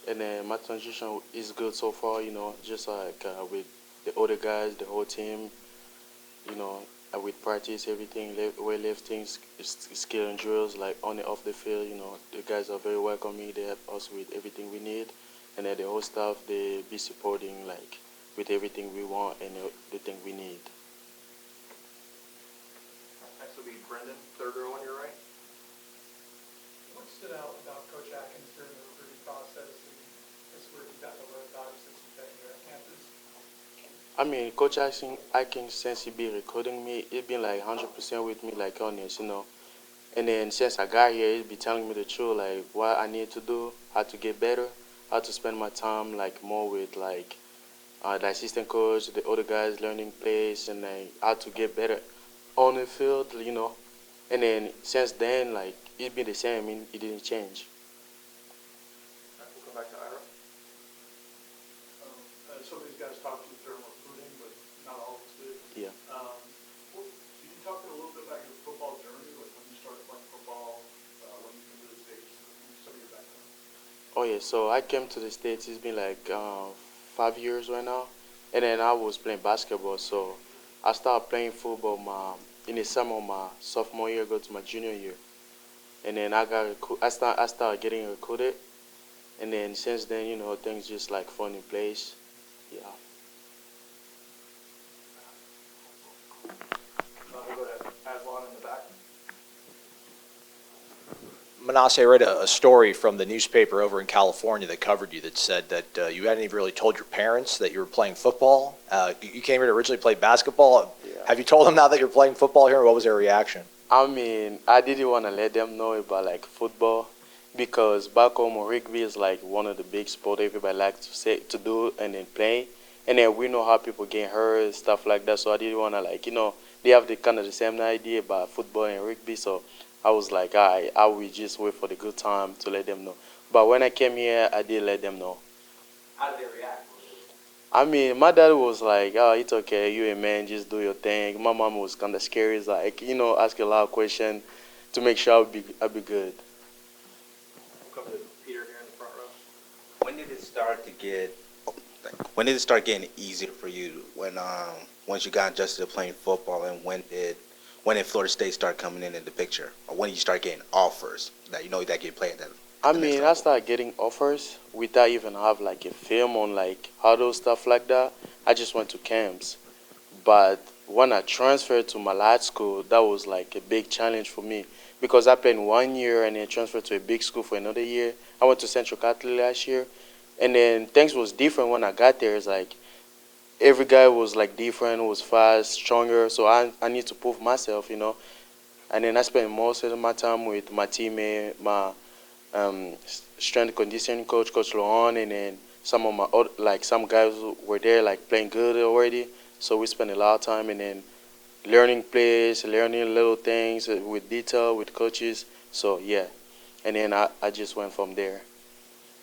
and then my transition is good so far. Just like with the other guys, the whole team. You know, with practice, everything, weightlifting, skill and drills, like on and off the field. The guys are very welcoming. They help us with everything we need, and then the whole staff they be supporting like with everything we want and the thing we need. Next will be Brendan, third row on your right. What stood out about Coach Atkins during the recruiting process, and this is where you got to learn about him since you've been here at campus? I mean, Coach Atkins, since he been recruiting me, he been like 100% with me, like honest. And then since I got here, he be telling me the truth, like what I need to do, how to get better, how to spend my time like more with like the assistant coach, the other guys learning plays, and like how to get better on the field. And then since then, like it been the same. I mean, it didn't change. We'll come back to Ira. Some of these guys talked to you during recruiting, but not all of us did. Yeah. Can you talk a little bit about your football journey, like when you started playing football, when you came to the States, some of your background? Oh yeah. So I came to the States. It's been like 5 years right now, and then I was playing basketball. So I started playing football in the summer of my sophomore year, go to my junior year, and then I started getting recruited, and then since then, things just like fall in place. Yeah. We'll go to Aslan in the back. Manasse, I read a story from the newspaper over in California that covered you that said that you hadn't even really told your parents that you were playing football. You came here to originally play basketball. Yeah. Have you told them now that you're playing football here? What was their reaction? I mean, I didn't want to let them know about like football because back home rugby is like one of the big sports everybody likes to do and then play. And then we know how people get hurt, stuff like that. So I didn't want to they have the kind of the same idea about football and rugby. So I was like, I will just wait for the good time to let them know. But when I came here, I did let them know. How did they react? I mean, my dad was like, oh, it's okay, you a man, just do your thing. My mom was kind of scary, it's like, ask a lot of questions to make sure I'll be good. We'll come to Peter here in the front row. When did it start to get? When did it start getting easier for you? Once you got adjusted to playing football, and when did Florida State start coming in the picture, or when did you start getting offers that that you play at that? I mean, I started getting offers without even have like a film on like huddle stuff like that. I just went to camps. But when I transferred to my last school, that was like a big challenge for me because I played 1 year and then transferred to a big school for another year. I went to Central Catholic last year, and then things was different when I got there. It's like every guy was like different, was fast, stronger. So I need to prove myself. And then I spent most of my time with my teammate, my strength conditioning coach, Coach Laurent, and then some guys who were there like playing good already. So we spent a lot of time and then learning plays, learning little things with detail with coaches. So yeah, and then I just went from there.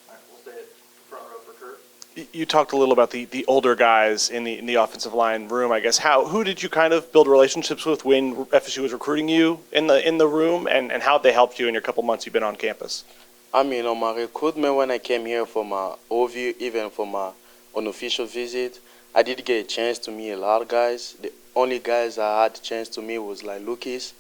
All right, we'll stay at front row for Kurt. You talked a little about the older guys in the offensive line room. I guess who did you kind of build relationships with when FSU was recruiting you in the room, and how they helped you in your couple months you've been on campus? I mean, on my recruitment when I came here for my overview, even for my unofficial visit, I did get a chance to meet a lot of guys. The only guys I had a chance to meet was like Lucas.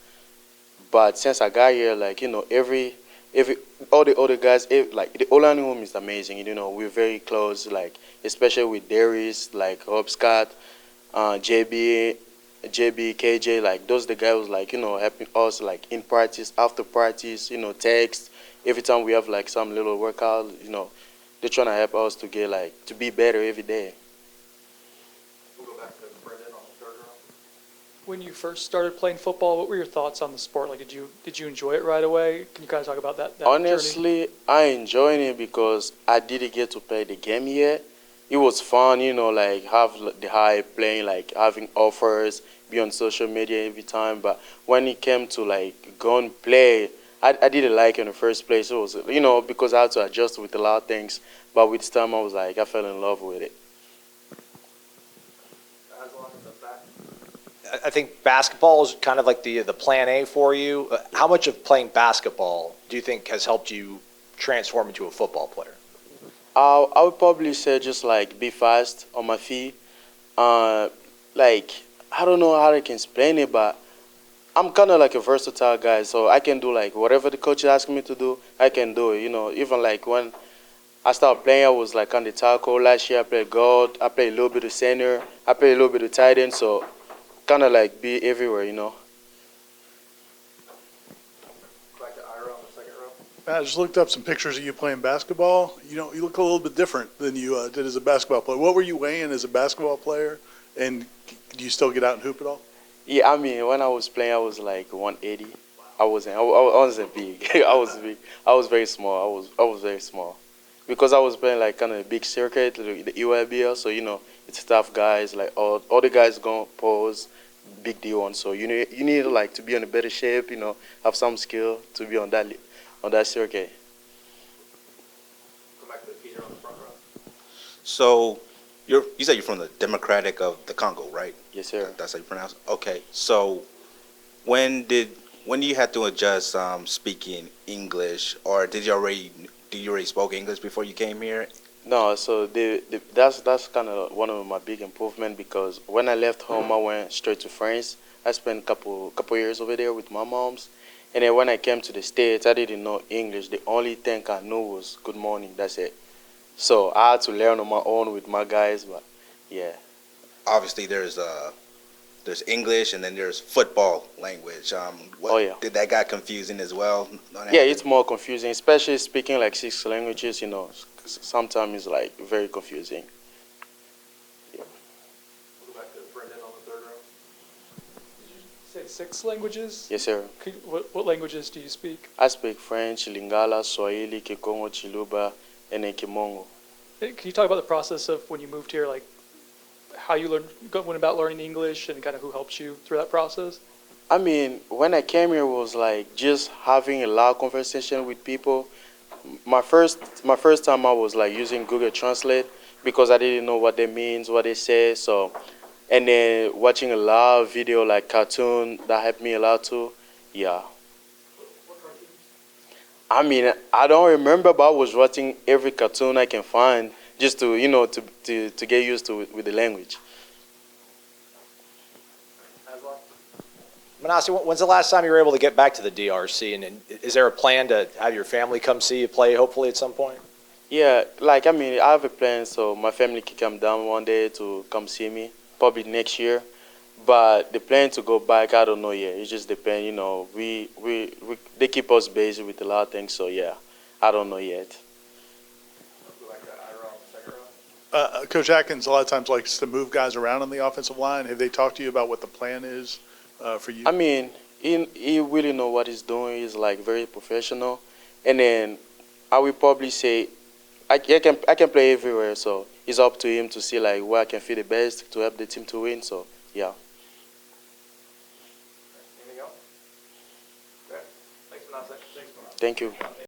But since I got here, like all the other guys, like the O-line room is amazing. We're very close, like especially with Darius, like Rob Scott, JB, KJ, like those the guys like helping us like in practice, after practice, text. Every time we have like some little workout, they're trying to help us to get like to be better every day. We'll go back to Brendan on the third row. When you first started playing football, what were your thoughts on the sport? Like, did you enjoy it right away? Can you kind of talk about that Honestly, journey? I enjoyed it because I didn't get to play the game yet. It was fun, like have the hype, playing, like having offers, be on social media every time. But when it came to like go and play, I didn't like it in the first place. It was, because I had to adjust with a lot of things. But with time, I was like, I fell in love with it. Aslan in the back. I think basketball is kind of like the plan A for you. How much of playing basketball do you think has helped you transform into a football player? I would probably say just like be fast on my feet. Like I don't know how I can explain it, but I'm kind of like a versatile guy, so I can do like whatever the coach asks me to do, I can do it. Even like when I started playing, I was like on the tackle. Last year I played guard, I played a little bit of center, I played a little bit of tight end, so kind of like be everywhere. Back to Ira on the second row. I just looked up some pictures of you playing basketball. You look a little bit different than you did as a basketball player. What were you weighing as a basketball player, and do you still get out and hoop at all? Yeah, I mean, when I was playing, I was like 180. I wasn't big. I was big. I was very small. I was very small, because I was playing like kind of a big circuit, the UIBL. So it's tough guys. Like all the guys gonna pose, big D1. So you need like to be in a better shape. Have some skill to be on that circuit. Go back to Peter on the front row. So you said you're from the Democratic of the Congo, right? Yes, sir. That's how you pronounce it? Okay. So when do you have to adjust speaking English, or do you already spoke English before you came here? No, so that's kind of one of my big improvement, because when I left home, I went straight to France. I spent couple years over there with my moms, and then when I came to the States, I didn't know English. The only thing I knew was good morning. That's it. So I had to learn on my own with my guys, but yeah. Obviously, there's English, and then there's football language. Oh, yeah. Did that got confusing as well? Yeah, it's more confusing, especially speaking like 6 languages. Sometimes it's like very confusing. We'll go back to Brendan on the third row. Say 6 languages? Yes, sir. What languages do you speak? I speak French, Lingala, Swahili, Kikongo, Chiluba, and then Kimongo. Can you talk about the process of when you moved here, like how you went about learning English and kind of who helped you through that process? I mean, when I came here, it was like just having a loud conversation with people. My first time I was like using Google Translate, because I didn't know what they means, what they say. So, and then watching a lot of video like cartoon, that helped me a lot too. Yeah. What cartoons? I mean, I don't remember, but I was watching every cartoon I can find just to to get used to it with the language. Aslan? Manasse, when's the last time you were able to get back to the DRC? And is there a plan to have your family come see you play, hopefully, at some point? Yeah, like I mean, I have a plan, so my family can come down one day to come see me, probably next year. But the plan to go back, I don't know yet. It just depends. They keep us busy with a lot of things, so yeah, I don't know yet. Go back to Ira on the second row. Coach Atkins a lot of times likes to move guys around on the offensive line. Have they talked to you about what the plan is for you? I mean, he really know what he's doing. He's like very professional, and then I will probably say I can play everywhere. So it's up to him to see like where I can fit the best to help the team to win. So yeah. Anything else? Okay. Thanks, Manasse. Thanks, Manasse. Thank you.